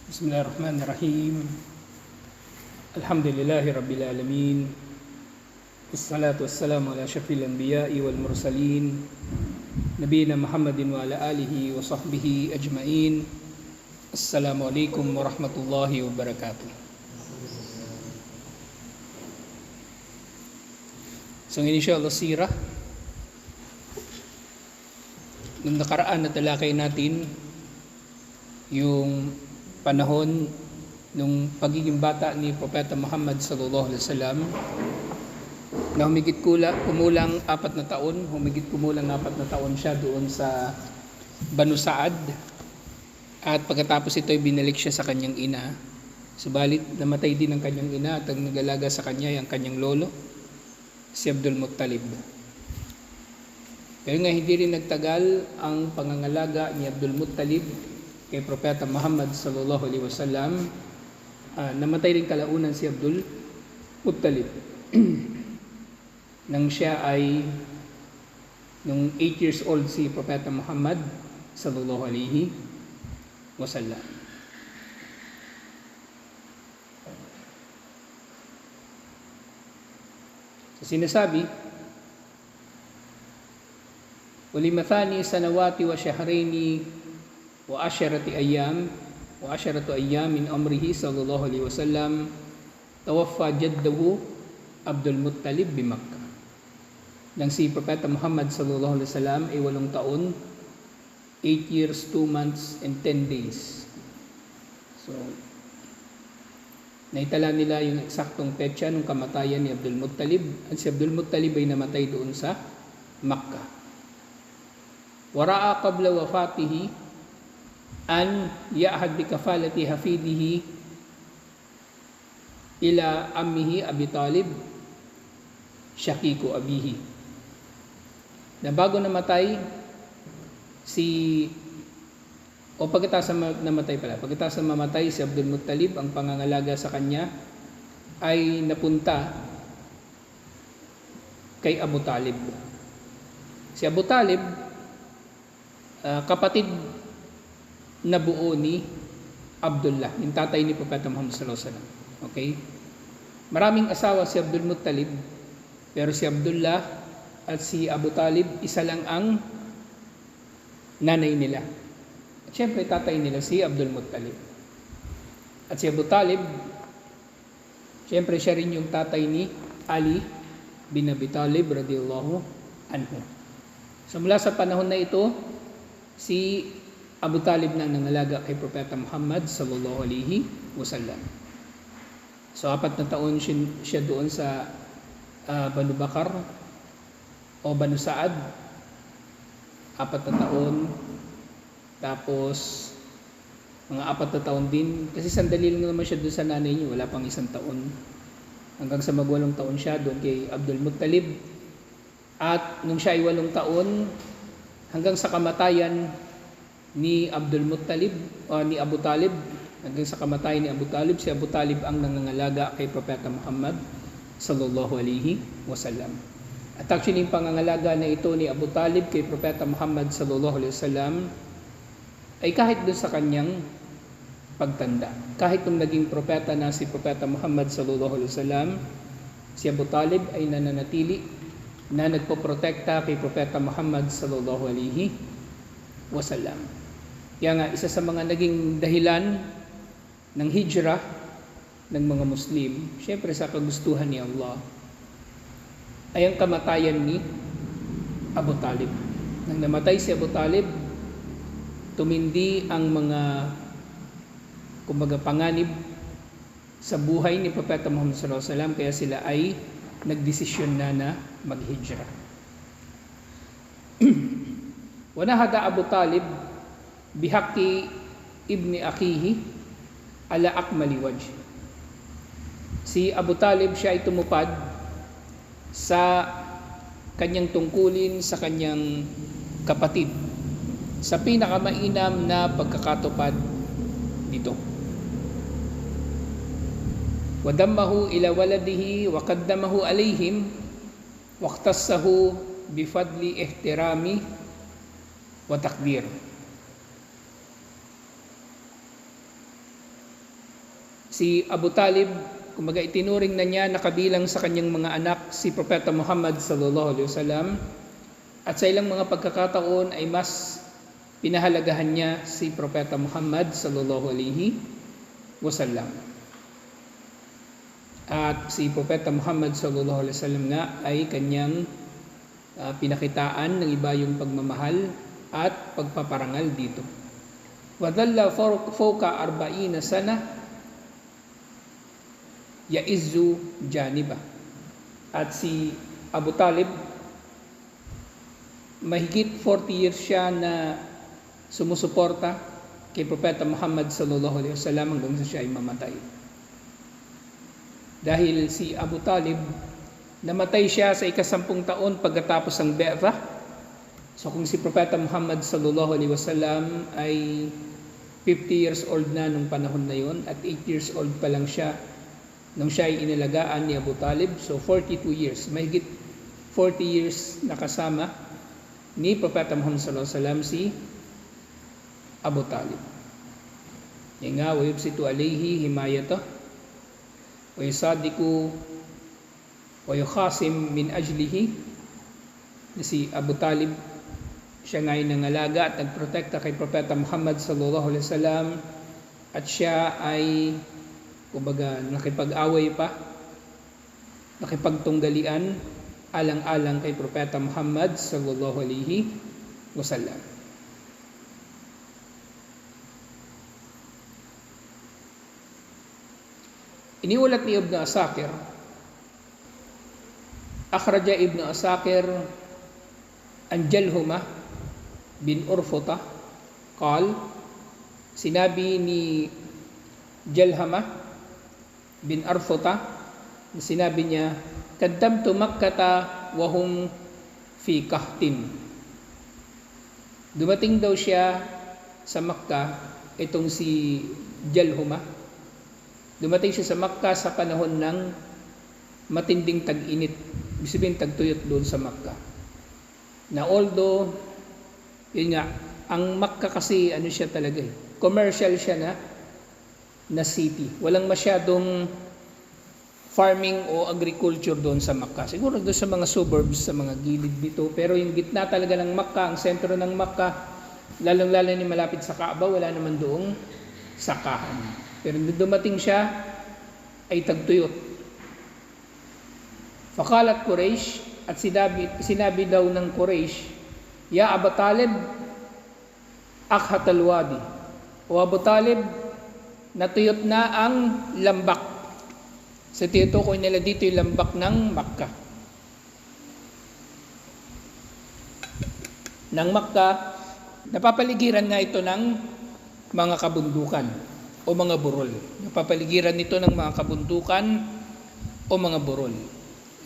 Bismillahirrahmanirrahim. Alhamdulillahi Rabbil Alamin. Wassalatu wassalamu ala syafil anbiya'i wal mursalin. Nabiyina Muhammadin wa ala alihi wa sahbihi ajma'in. Assalamualaikum warahmatullahi wabarakatuh. So inshallah sirah. Nung nakaraan na talakay natin yung panahon nung pagiging bata ni Propeta Muhammad sallallahu alaihi wasallam na humigit kumulang 4 na taon siya doon sa Banu Sa'ad, at pagkatapos ito ay binalik siya sa kanyang ina. Subalit namatay din ang kanyang ina at ang nag-alaga sa kanya ay ang kanyang lolo, si Abdul Muttalib. Kaya nga hindi rin nagtagal ang pangangalaga ni Abdul Muttalib kay Propeta Muhammad sallallahu alaihi wasallam. Namatay rin kalaunan si Abdul Muttalib nang siya ay nung 8 years old si Propeta Muhammad sallallahu alaihi wasallam. So sinasabi, walimathani sanawati wa shahraini wa asharatu ayyam min amrihi sallallahu alaihi wasallam tawaffa jadduhu Abdul Muttalib bi Makkah. Nang si Propeta Muhammad sallallahu alaihi wasallam ay 8 taon, 8 years, 2 months and 10 days. So naitala nila yung eksaktong petsa ng kamatayan ni Abdul Muttalib, at si Abdul Muttalib ay namatay doon sa Makkah. Wara'a qabla wafatihi an ya'had bi kafalati hafidihi ila ammihi Abi Talib syaqiqu abihi. Na bago namatay pagkatapos mamatay si Abdul Muttalib, ang pangangalaga sa kanya ay napunta kay Abu Talib. Si Abu Talib, kapatid na buo ni Abdullah, yung tatay ni Propeta Muhammad sallallahu alaihi wasallam. Okay? Maraming asawa si Abdul Muttalib, pero si Abdullah at si Abu Talib, isa lang ang nanay nila. At syempre, tatay nila si Abdul Muttalib. At si Abu Talib, syempre siya rin yung tatay ni Ali bin Abi Talib radhiyallahu anhu. So mula sa panahon na ito, si Abu Talib na nangalaga kay Propeta Muhammad sallallahu alaihi wasallam. So 4 na taon siya doon sa Banu Bakar o Banu Sa'ad. 4 na taon. Tapos mga 4 na taon din, kasi sandali lang naman siya doon sa nanay niya, wala pang 1 taon. Hanggang sa mag-8 taon siya doon kay Abdul Muttalib. At nung siya ay 8 taon, hanggang sa kamatayan ni Abdul Muttalib ni Abu Talib, hanggang sa kamatayan ni Abu Talib, si Abu Talib ang nangangalaga kay Propeta Muhammad sallallahu alaihi wasallam. At actually yung pangangalaga na ito ni Abu Talib kay Propeta Muhammad sallallahu alaihi wasallam ay kahit doon sa kanyang pagtanda. Kahit nung naging propeta na si Propeta Muhammad sallallahu alaihi wasallam, si Abu Talib ay nananatili na nagpoprotekta kay Propeta Muhammad sallallahu alaihi wasallam. Kaya nga, isa sa mga naging dahilan ng hijrah ng mga Muslim, syempre sa kagustuhan ni Allah, ay ang kamatayan ni Abu Talib. Nang namatay si Abu Talib, tumindi ang mga panganib sa buhay ni Propeta Muhammad sallallahu alaihi wasallam, kaya sila ay nagdesisyon na maghijrah. Wanahada Abu Talib bihaqi ibni akihi ala akmali wajh. Si Abu Talib, siya ay tumupad sa kanyang tungkulin sa kanyang kapatid sa pinakamainam na pagkakatupad dito. Wadammahu ila waladihi wa qaddamahu alayhim waqtassahu bifadli ihtirami wa takdir. Si Abu Talib, kumbaga itinuring na niya na kabilang sa kanyang mga anak si Propeta Muhammad sallallahu alaihi wasallam, at sa ilang mga pagkakataon ay mas pinahalagahan niya si Propeta Muhammad sallallahu alaihi wasallam. At si Propeta Muhammad sallallahu alaihi wasallam nga ay kanyang pinakitaan ng iba yung pagmamahal at pagpaparangal dito. Wadalla fawqa 40 sana ya'izzu janiba. At si Abu Talib, mahigit 40 years siya na sumusuporta kay Propeta Muhammad sallallahu alaihi wasallam hanggang sa siya ay mamatay. Dahil si Abu Talib, namatay siya sa 10 taon pagkatapos ng Bi'thah. So kung si Propeta Muhammad sallallahu alaihi wasallam ay 50 years old na nung panahon na yon, at 8 years old pa lang siya nung siya ay inalagaan ni Abu Talib. So 42 years, mahigit 40 years nakasama ni Propeta Muhammad sallallahu alaihi wasallam si Abu Talib. Yan nga, wa yubsitu alayhi himayata wa yusadiku wa yukhasim min ajlihi. Si Abu Talib, siya nga ay nangalaga at nagprotekta kay Propeta Muhammad sallallahu alaihi wasallam, at siya ay kumbaga nakipag-away pa, nakipagtunggalian alang-alang kay Propeta Muhammad sallallahu alaihi wasallam. Iniulat ni Ibn Asakir, akhraja Ibn Asakir an Jalhumah bin Urfuta qal, sinabi ni Jalhamah bin Urfuta, sinabi niya, qaddamtu Makkata wa hum fi kahtin. Dumating daw siya sa Makkah, itong si Jalhumah, dumating siya sa Makkah sa panahon ng matinding tag-init, ibig sabihin tagtuyot doon sa Makkah. Na although, yun nga, ang Makkah kasi ano siya talaga commercial siya na city. Walang masyadong farming o agriculture doon sa Makkah. Siguro doon sa mga suburbs, sa mga gilid dito. Pero yung gitna talaga ng Makkah, ang sentro ng Makkah, lalong-lalo ni malapit sa Kaaba, wala naman doong sakahan. Pero nung dumating siya, ay tagtuyot. Faqalat Quraysh, at sinabi daw ng Quraysh, Ya Abu Talib, akhatal wadi. O Abu Talib, natuyot na ang lambak. Sa tinutukoy nila dito yung lambak ng Makkah. Ng Makkah, napapaligiran nga ito ng mga kabundukan o mga burol. Napapaligiran nito ng mga kabundukan o mga burol.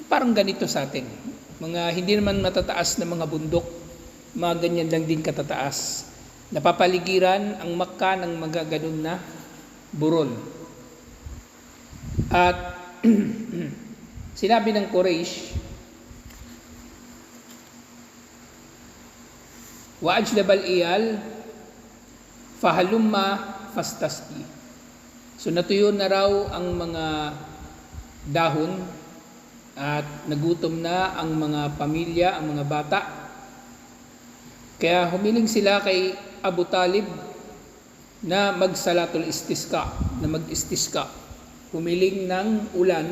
Parang ganito sa atin. Mga hindi naman matataas na mga bundok, mga ganyan lang din katataas. Napapaligiran ang Makkah ng mga ganun na burol. At sinabi ng Quraysh, wa ajdabal iyal fahalumma fastasqi. So natuyo na raw ang mga dahon at nagutom na ang mga pamilya, ang mga bata. Kaya humiling sila kay Abu Talib na magsalatul istisqa, na mag-istisqa. Humiling ng ulan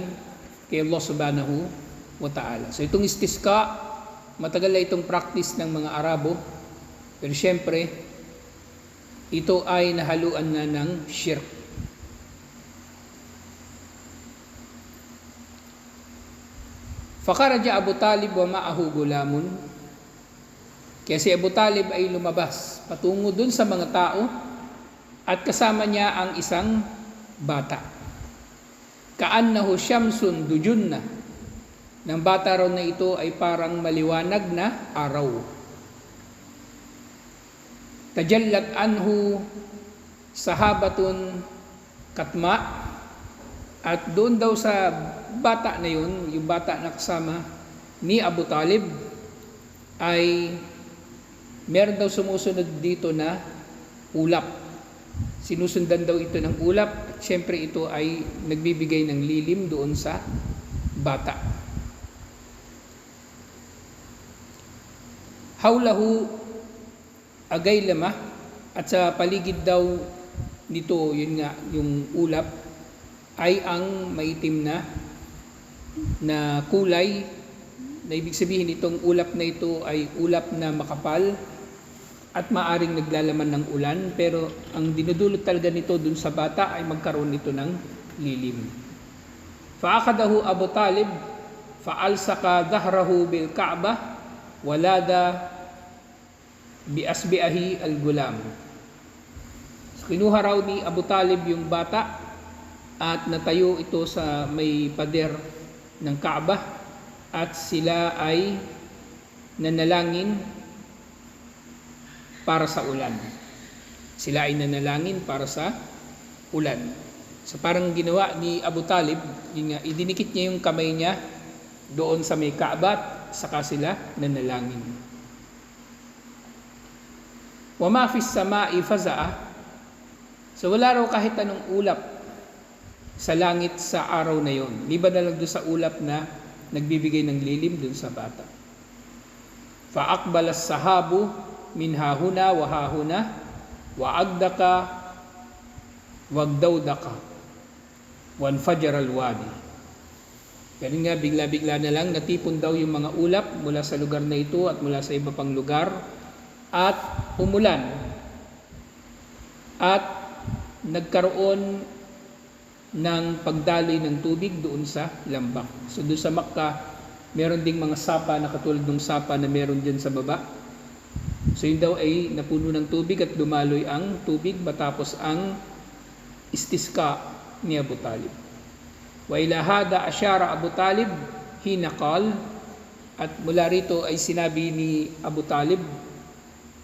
kay Allah subhanahu wa ta'ala. So itong istisqa, matagal na itong practice ng mga Arabo. Pero syempre, ito ay nahaluan na ng shirk. Fakaraja Abu Talib wa ma'ahu gulamun. Kaya si Abu Talib ay lumabas patungo dun sa mga tao at kasama niya ang isang bata. Kaannahu syamsun dujunna. Nang bata raw na ito ay parang maliwanag na araw. Tajallat anhu sahabatun katma, at doon daw sa bata na yun, yung bata na kasama ni Abu Talib, ay meron daw sumusunod dito na ulap. Sinusundan daw ito ng ulap at syempre ito ay nagbibigay ng lilim doon sa bata. Hawlahu agay lama, at sa paligid daw nito, yun nga, yung ulap ay ang maitim na kulay, na ibig sabihin itong ulap na ito ay ulap na makapal at maaring naglalaman ng ulan, pero ang dinudulot talaga nito dun sa bata ay magkaroon nito ng lilim. Fa'akadahu Abu Talib fa'alsaka dhahrahu bil Ka'bah walada bi asbi'ahi al-gulam. So, kinuha raw ni Abu Talib yung bata at natayo ito sa may pader ng Ka'bah at sila ay nanalangin para sa ulan. Sila ay nanalangin para sa ulan. So parang ginawa ni Abu Talib, idinikit niya yung kamay niya doon sa may Ka'bah, saka sila nanalangin. Wa ma fis sama'i faza'a. So wala raw kahit anong ulap sa langit sa araw na yon, liban na lang doon sa ulap na nagbibigay ng lilim doon sa bata. Fa aqbala as-sahabu min hahuna wa hahuna wa agdaka wagdawdaka wanfajar al-wadi. Ganun nga, bigla-bigla na lang natipon daw yung mga ulap mula sa lugar na ito at mula sa iba pang lugar at umulan at nagkaroon ng pagdaloy ng tubig doon sa lambak. So doon sa Makkah, meron ding mga sapa na katulad ng sapa na meron dyan sa baba. So yun daw ay napuno ng tubig at dumaloy ang tubig matapos ang istisqa ni Abu Talib. Wa ila hada asyara Abu Talib hina qal, at mula rito ay sinabi ni Abu Talib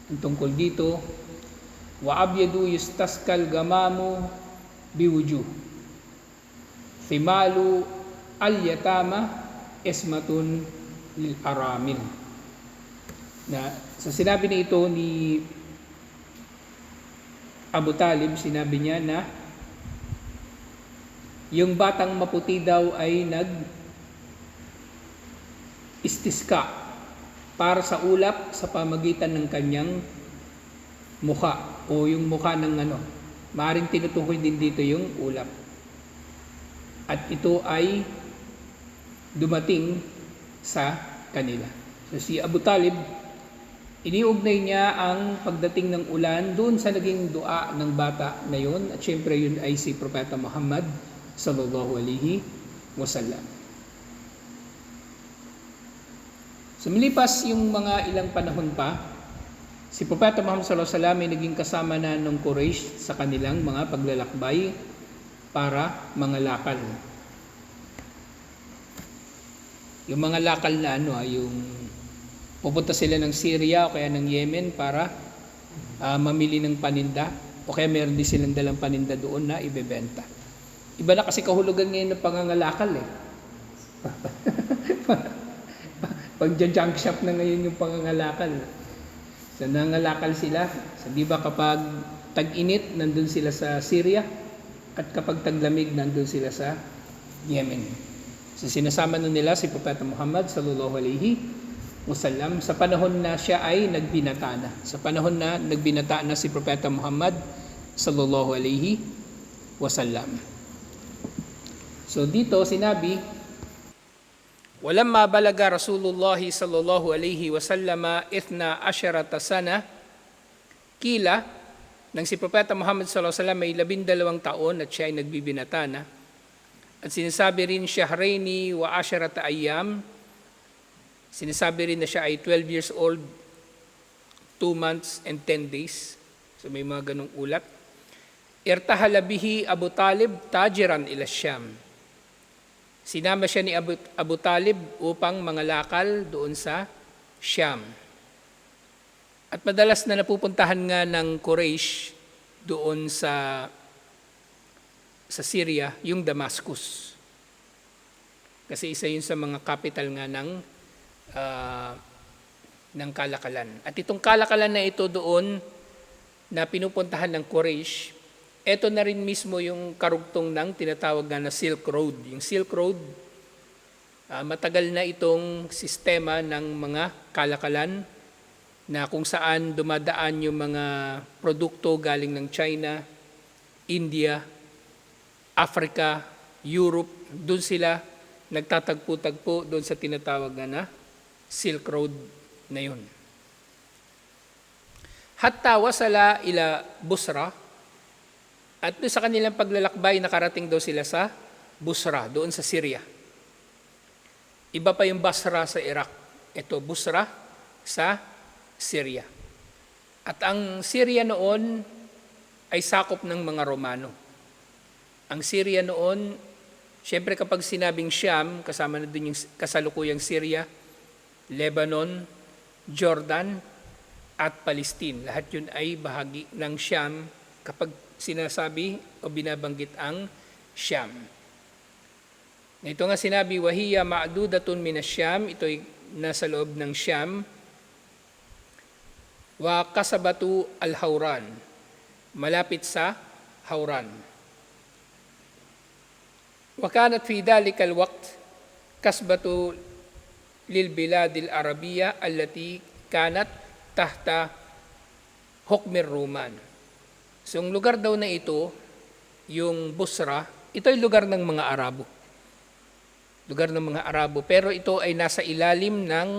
ang tungkol dito, wa abyadu yustaskal gamamu biwujuh thimalu al-yatama ismatun lil aramil. Na sa sinabi na ito ni Abu Talib, sinabi niya na yung batang maputi daw ay nag-istisqa para sa ulap sa pamagitan ng kanyang mukha o yung mukha ng maaring tinutukoy din dito yung ulap. At ito ay dumating sa kanila. So si Abu Talib, iniugnay niya ang pagdating ng ulan doon sa naging dua ng bata na yun, at syempre yun ay si Propeta Muhammad sallallahu alaihi wasallam. So milipas yung mga ilang panahon pa, si Propeta Muhammad sallallahu alaihi wasallam ay naging kasama na ng Quraysh sa kanilang mga paglalakbay para mga lakal. Yung mga lakal na yung pupunta sila ng Syria o kaya ng Yemen para mamili ng paninda, o kaya meron din silang dalang paninda doon na ibebenta. Iba na kasi kahulugan ngayon ng pangangalakal Pag-junk shop na ngayon yung pangangalakal. So nangangalakal sila. So, di ba kapag tag-init, nandun sila sa Syria, at kapag taglamig, nandun sila sa Yemen. So sinasama na nila si Propeta Muhammad sallallahu alaihi wasallam sa panahon na siya ay nagbinata na. Sa panahon na nagbinata na si Propeta Muhammad sallallahu alaihi wasallam. So dito sinabi, walamma balaga Rasulullah sallallahu alaihi wasallam 12 sana, kila nang si Propeta Muhammad sallallahu alaihi wasallam ay 12 taon at siya ay nagbibinata na. At sinasabi rin Shahraini wa 10 ayyam, sinasabi rin na siya ay 12 years old, 2 months and 10 days. So may mga ganong ulat. Irtahala bihi Abu Talib tajiran ila Syam. Sinama siya ni Abu Talib upang mangalakal doon sa Syam. At madalas na napupuntahan nga ng Quraysh doon sa Syria, yung Damascus. Kasi isa yun sa mga capital nga ng kalakalan. At itong kalakalan na ito doon na pinupuntahan ng Quraysh Ito na rin mismo yung karugtong ng tinatawag na Silk Road. Yung Silk Road, matagal na itong sistema ng mga kalakalan na kung saan dumadaan yung mga produkto galing ng China, India, Africa, Europe. Doon sila nagtatagpo-tagpo doon sa tinatawag na Silk Road na yun. Hatta wasala ila Busra, at doon sa kanilang paglalakbay, nakarating daw sila sa Busra, doon sa Syria. Iba pa yung Basra sa Iraq. Ito, Busra sa Syria. At ang Syria noon ay sakop ng mga Romano. Ang Syria noon, syempre kapag sinabing Sham, kasama na doon yung kasalukuyang Syria, Lebanon, Jordan, at Palestine. Lahat yun ay bahagi ng Sham kapag sinasabi o binabanggit ang Sham. Ito nga sinabi, wahiya ma'dudatun minas Sham, ito ay nasa loob ng Sham, wa kasabatu al-Hawran, malapit sa Hawran. Wa kanat fi dhalikal waqt kasbatu lil biladil Arabiyya allati kanat tahta hukmir Roman. So, yung lugar daw na ito, yung Busra, ito ay lugar ng mga Arabo. Lugar ng mga Arabo. Pero ito ay nasa ilalim ng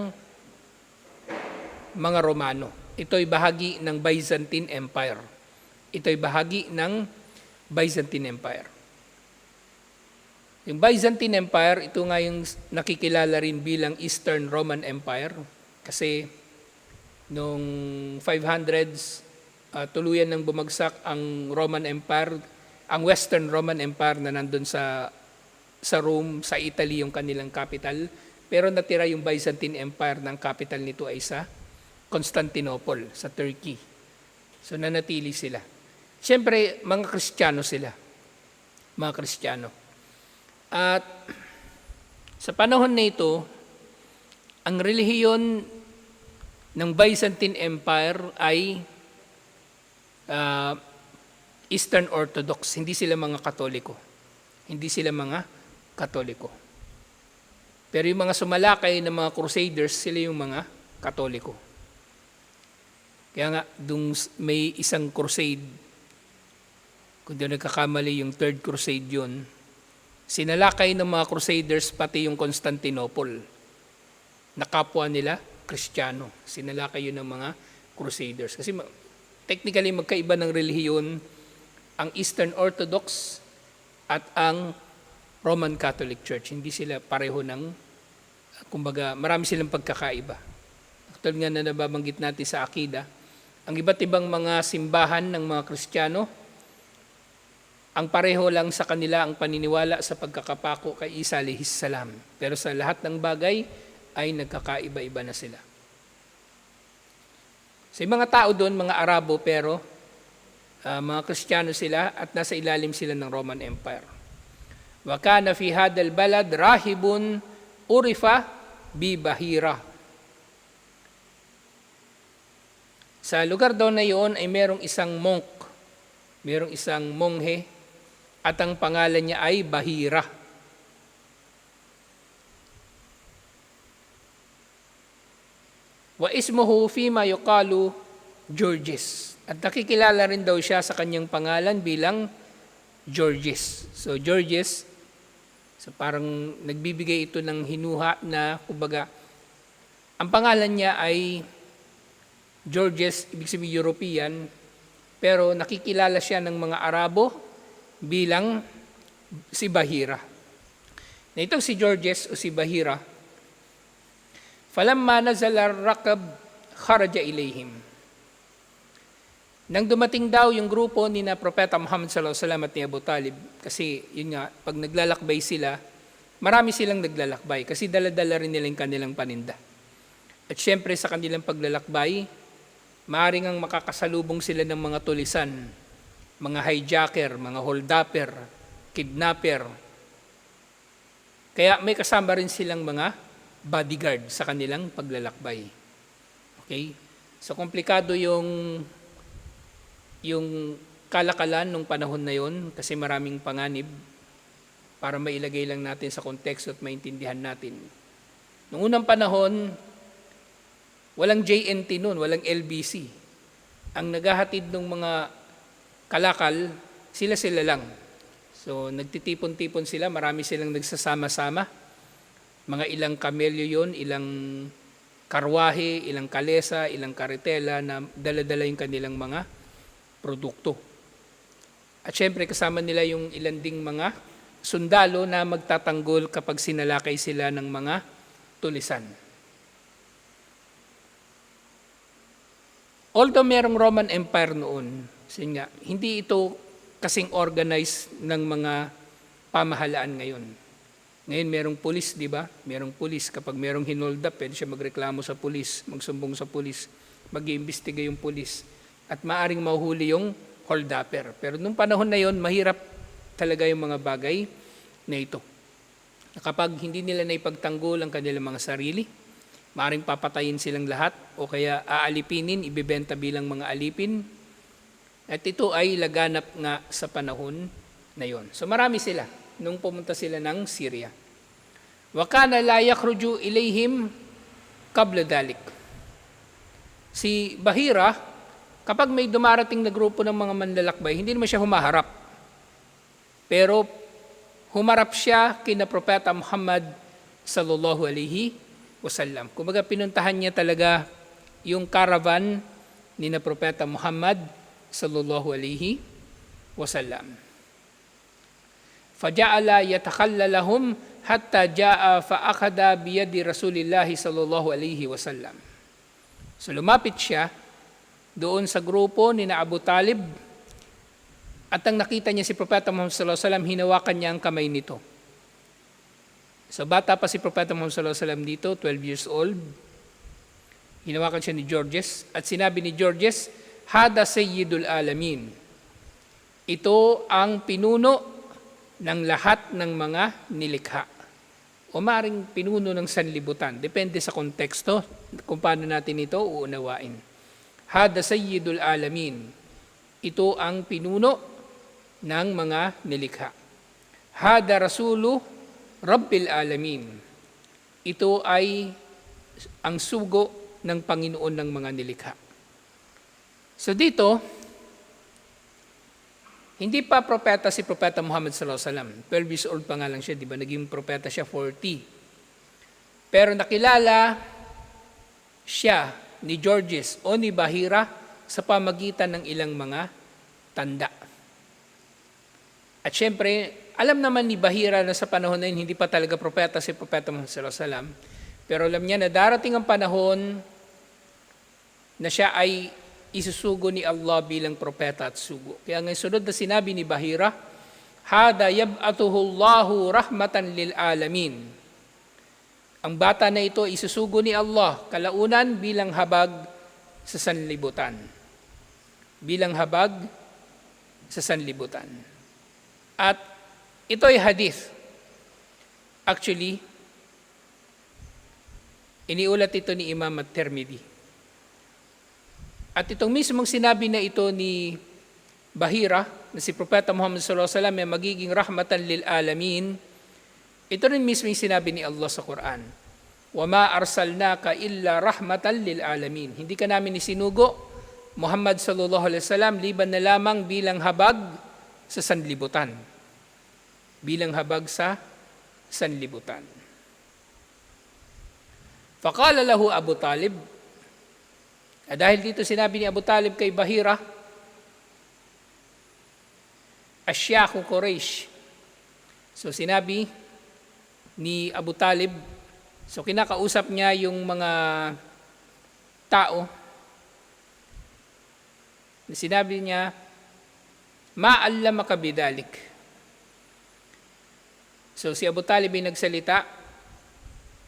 mga Romano. Ito ay bahagi ng Byzantine Empire. Ito ay bahagi ng Byzantine Empire. Yung Byzantine Empire, ito nga yung nakikilala rin bilang Eastern Roman Empire. Kasi noong 500s, tuluyan ng bumagsak ang Roman Empire, ang Western Roman Empire na nandun sa Rome, sa Italy yung kanilang capital. Pero natira yung Byzantine Empire, ng capital nito ay sa Constantinople, sa Turkey. So nanatili sila. Siyempre, mga Kristiyano sila. Mga Kristiyano. At sa panahon na ito, ang relihiyon ng Byzantine Empire ay Eastern Orthodox. Hindi sila mga Katoliko. Hindi sila mga Katoliko. Pero yung mga sumalakay ng mga Crusaders, sila yung mga Katoliko. Kaya nga, may isang crusade, kung di nagkakamali yung Third Crusade yun, sinalakay ng mga Crusaders pati yung Constantinople. Nakapwa nila, Kristiyano. Sinalakay yun ng mga Crusaders. Kasi technically magkaiba ng relihiyon ang Eastern Orthodox at ang Roman Catholic Church. Hindi sila pareho ng, kumbaga, marami silang pagkakaiba. Tulad nga na nababanggit natin sa Akida, ang iba't ibang mga simbahan ng mga Kristiyano, ang pareho lang sa kanila ang paniniwala sa pagkakapako kay Isa alayhis salam. Pero sa lahat ng bagay ay nagkakaiba-iba na sila. So yung mga tao doon, mga Arabo, pero mga Kristiyano sila at nasa ilalim sila ng Roman Empire. Wa kana fi hadal balad rahibun urifa bi Bahira. Sa lugar daw na iyon ay merong isang monk, merong isang monghe, at ang pangalan niya ay Bahira. Wa ismuhu fima yuqalu Georges. At nakikilala rin daw siya sa kanyang pangalan bilang Georges. So Georges, so parang nagbibigay ito ng hinuha na, kumbaga, ang pangalan niya ay Georges, ibig sabihin European, pero nakikilala siya ng mga Arabo bilang si Bahira. Na itong si Georges o si Bahira, falamma nazala ar-rakab kharaja ilayhim. Nang dumating daw yung grupo ni na Propeta Muhammad sallallahu alaihi wasallam at ni Abu Talib, kasi yun nga, pag naglalakbay sila, marami silang naglalakbay kasi dala-dala rin nila yung kanilang paninda. At syempre sa kanilang paglalakbay, maaaring ang makakasalubong sila ng mga tulisan, mga hijacker, mga holdupper, kidnapper. Kaya may kasama rin silang mga bodyguard sa kanilang paglalakbay. Okay? So komplikado yung kalakalan nung panahon na yon kasi maraming panganib para mailagay lang natin sa konteksto at maintindihan natin. Noong unang panahon, walang JNT noon, walang LBC. Ang naghahatid ng mga kalakal, sila-sila lang. So nagtitipon-tipon sila, marami silang nagsasama-sama. Mga ilang kamelyo yon, ilang karwahe, ilang kalesa, ilang karetela na dala-dala yung kanilang mga produkto. At syempre kasama nila yung ilan ding mga sundalo na magtatanggol kapag sinalakay sila ng mga tulisan. Although merong Roman Empire noon, hindi ito kasing organized ng mga pamahalaan ngayon. Ngayon merong pulis, di ba? Merong pulis. Kapag merong hinold up, pwede siya magreklamo sa pulis, magsumbong sa pulis, mag-iimbestiga yung pulis. At maaring mahuhuli yung hold-upper. Pero nung panahon na yon, mahirap talaga yung mga bagay na ito. Kapag hindi nila naipagtanggol ang kanilang mga sarili, maaring papatayin silang lahat o kaya aalipinin, ibebenta bilang mga alipin. At ito ay laganap nga sa panahon na yon. So marami sila nung pumunta sila ng Syria. Wa kana la yakhruju ilayhim qabla dalik. Si Bahira, kapag may dumarating na grupo ng mga manlalakbay, hindi naman siya humaharap. Pero humarap siya kina Propeta Muhammad sallallahu alaihi wasallam. Kumbaga pinuntahan niya talaga yung caravan ni na Propeta Muhammad sallallahu alaihi wasallam. Faja'ala yatakhallalahum hatta ja'a fa'akhadha biyadi Rasulillahi sallallahu alaihi wasallam. So lumapit siya doon sa grupo ni na Abu Talib at ang nakita niya si Propeta Muhammad sallallahu alaihi wasallam, hinawakan niya ang kamay nito. So bata pa si Propeta Muhammad sallallahu alaihi wasallam dito, 12 years old. Hinawakan siya ni Georges at sinabi ni Georges, "Hada sayyidul alamin." Ito ang pinuno ng lahat ng mga nilikha. O maring pinuno ng sanlibutan. Depende sa konteksto kung paano natin ito uunawain. Hada sayyidul alamin. Ito ang pinuno ng mga nilikha. Hada rasulu rabbil alamin. Ito ay ang sugo ng Panginoon ng mga nilikha. So dito, hindi pa propeta si Propeta Muhammad sallallahu alaihi wasallam. 12 years old pa nga lang siya, di ba? Naging propeta siya 40. Pero nakilala siya ni Georges o ni Bahira sa pamagitan ng ilang mga tanda. At syempre, alam naman ni Bahira na sa panahon na yun, hindi pa talaga propeta si Propeta Muhammad sallallahu alaihi wasallam. Pero alam niya na darating ang panahon na siya ay isusugo ni Allah bilang propeta at sugo. Kaya ngayon sunod na sinabi ni Bahira, "Hada yab'atuhu Allahu rahmatan lil alamin." Ang bata na ito isusugo ni Allah kalaunan bilang habag sa sanlibutan. Bilang habag sa sanlibutan. At ito ay hadith. Actually, iniulat ito ni Imam at-Tirmidhi. At itong mismong sinabi na ito ni Bahira, na si Propeta Muhammad sallallahu alaihi wasallam ay magiging rahmatan lil alamin, ito rin mismo yung sinabi ni Allah sa Quran. "Wa ma arsalnaka illa rahmatan lil alamin." Hindi ka namin isinugo, Muhammad sallallahu alaihi wasallam, liban na lamang bilang habag sa sanlibutan. Bilang habag sa sanlibutan. Faqala lahu Abu Talib, dahil dito sinabi ni Abu Talib kay Bahira, Asyakhu Quraysh. So sinabi ni Abu Talib, so kinakausap niya yung mga tao, sinabi niya, "Ma'allamaka bidalik." So si Abu Talib ay nagsalita.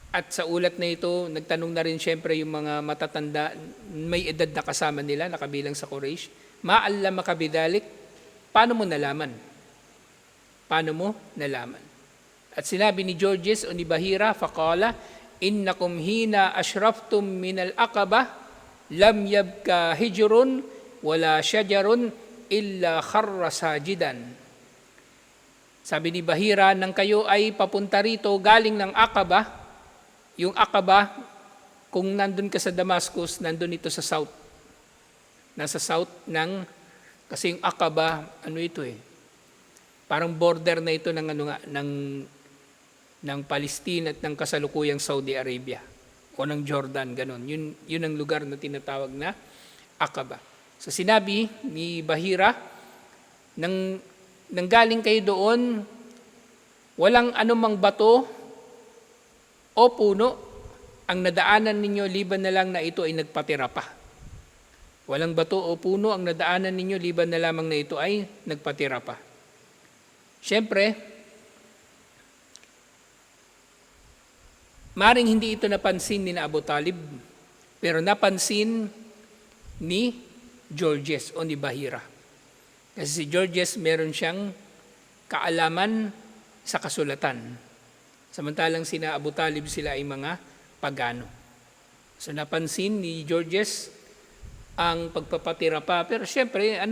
At sa ulat na ito, nagtanong na rin siyempre yung mga matatanda, may edad na kasama nila, nakabilang sa Quraysh. "Ma'allamaka bidalik." Paano mo nalaman? Paano mo nalaman? At sinabi ni Georges o ni Bahira, faqala, "Innakum hina ashraftum min al-aqaba, lam yabka hijrun, wala shajarun, illa kharra sajidan. Sabi ni Bahira, nang kayo ay papunta rito galing ng Aqaba, yung Aqaba, kung nandun ka sa Damascus, nandun ito sa south. Nasa south kasi yung Aqaba, parang border na ito ng Palestine at ng kasalukuyang Saudi Arabia o ng Jordan, ganun. Yun ang lugar na tinatawag na Aqaba. So sinabi ni Bahira, nang galing kayo doon, walang anumang bato o puno ang nadaanan ninyo liban na lang na ito ay nagpatira pa. Walang bato o puno ang nadaanan ninyo liban na lamang na ito ay nagpatira pa. Siyempre, maring hindi ito napansin ni Abu Talib, pero napansin ni Georges o ni Bahira. Kasi si Georges meron siyang kaalaman sa kasulatan. Samantalang sina Abu Talib sila ay mga pagano. So napansin ni Georges ang pagpapatira pa. Pero syempre,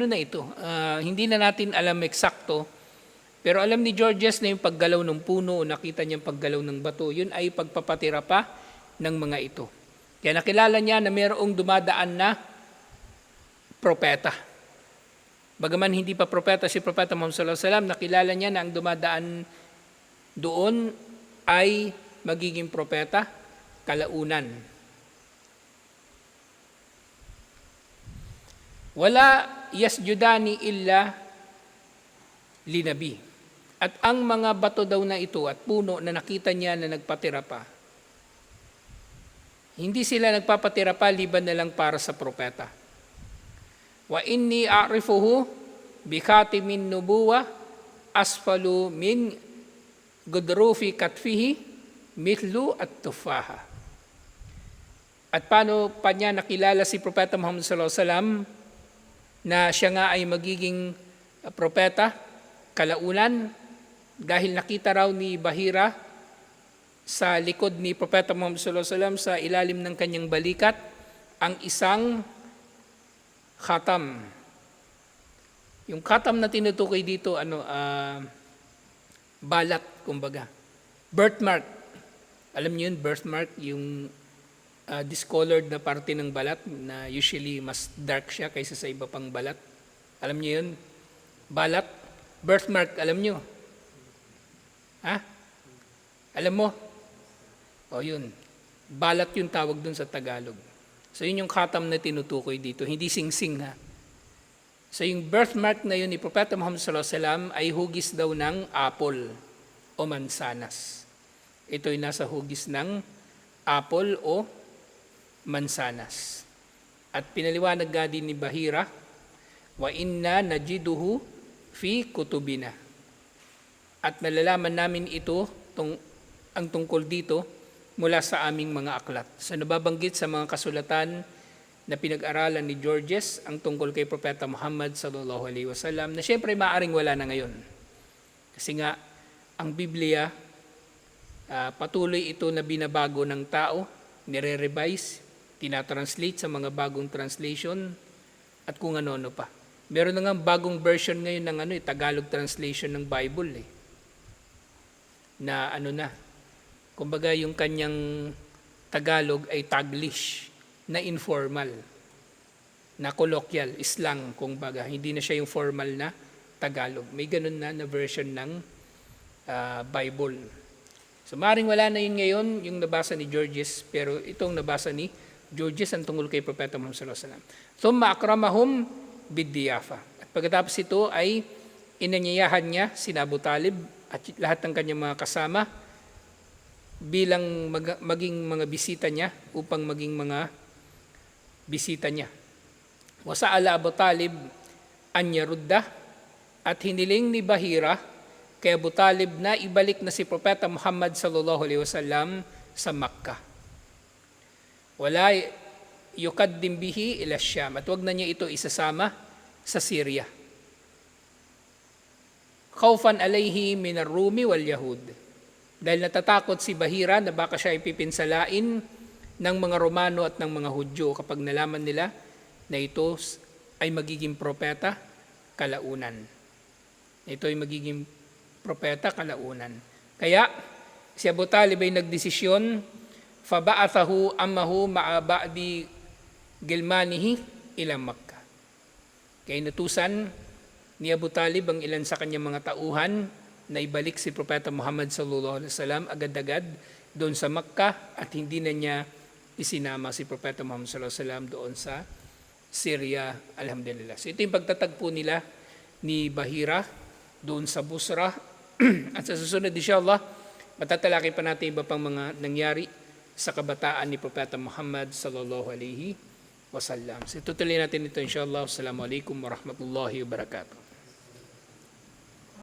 hindi na natin alam eksakto. Pero alam ni Georges na yung paggalaw ng puno o nakita niyang paggalaw ng bato, yun ay pagpapatira pa ng mga ito. Kaya nakilala niya na mayroong dumadaan na propeta. Bagaman hindi pa propeta si Propeta Muhammad sallallahu alaihi wasallam, nakilala niya na ang dumadaan doon ay magiging propeta, kalaunan. Wala yasjudani illa linabi. At ang mga bato daw na ito at puno na nakita niya na nagpatira pa, hindi sila nagpapatira pa liban na lang para sa propeta. Wa inni a'rifuhu bi khatimin nubuwa asfalu min gudrufi katfihi mithlu at-tufaha. At paano pa niya nakilala si Propeta Muhammad sallallahu alaihi wasallam na siya nga ay magiging propeta, kalaunan, dahil nakita raw ni Bahira sa likod ni Propeta Muhammad sallallahu alaihi wasallam sa ilalim ng kanyang balikat ang isang khatam. Yung khatam na tinutukoy dito, balat, kumbaga. Birthmark. Alam niyo yun, birthmark, yung discolored na parte ng balat na usually mas dark siya kaysa sa iba pang balat. Alam niyo yun? Balat, birthmark, alam niyo? Ha? Alam mo? O yun. Balat yung tawag dun sa Tagalog. So yun yung khatam na tinutukoy dito, hindi sing-sing ha. So yung birthmark na yun ni Propeta Muhammad sallallahu alaihi wasallam ay hugis daw ng apple o mansanas. Ito ay nasa hugis ng apple o mansanas. At pinaliwanag nga din ni Bahira, wa inna najiduhu fi kutubina. At nalalaman namin ito, ang tungkol dito, mula sa aming mga aklat. So nababanggit sa mga kasulatan na pinag-aralan ni Georges ang tungkol kay Propeta Muhammad sallallahu alaihi wasallam na syempre maaring wala na ngayon. Kasi nga ang Biblia patuloy ito na binabago ng tao, nire-revise, tinatranslate sa mga bagong translation at kung ano-ano pa. Meron na nga bagong version ngayon ng Tagalog translation ng Bible na kumbaga yung kanyang Tagalog ay Taglish na informal, na colloquial, slang kumbaga. Hindi na siya yung formal na Tagalog. May ganun na version ng Bible. So maring wala na yun ngayon, yung nabasa ni Georges, pero itong nabasa ni Georges ang tungkol kay Propeta Muhammad sallallahu alaihi wasallam. Thumma akramahum bid-diyafa. At pagkatapos ito ay inanyayahan niya si Abu Talib at lahat ng kanyang mga kasama bilang maging mga bisita niya, upang maging mga bisita niya. Wasa'ala Abu Talib an yarudda, at hiniling ni Bahira kay Abu Talib na ibalik na si Propeta Muhammad sallallahu alaihi wasallam sa Makkah. Wala yukaddim bihi ila Syam, at wag na niya ito isasama sa Syria. Khawfan alayhi min ar-Rumi wal Yahud. Dahil natatakot si Bahira na baka siya ipipinsalain ng mga Romano at ng mga Hudyo kapag nalaman nila na ito ay magiging propeta kalaunan. Ito ay magiging propeta kalaunan. Kaya si Abu Talib ay nagdesisyon, faba'athahu ammahu ma'a ba'di gilmanihi ila Makkah. Kaya inutusan ni Abu Talib ang ilan sa kanyang mga tauhan na ibalik si Propeta Muhammad sallallahu alaihi wasallam agad-agad doon sa Makkah at hindi na niya isinama si Propeta Muhammad sallallahu alaihi wasallam doon sa Syria, alhamdulillah. So ito yung pagtatagpo nila ni Bahira doon sa Busra. At sa susunod inshallah, matatalakay pa natin iba pang mga nangyari sa kabataan ni Propeta Muhammad sallallahu alaihi wasallam. So tutuloy natin ito inshallah. Assalamualaikum warahmatullahi wabarakatuh.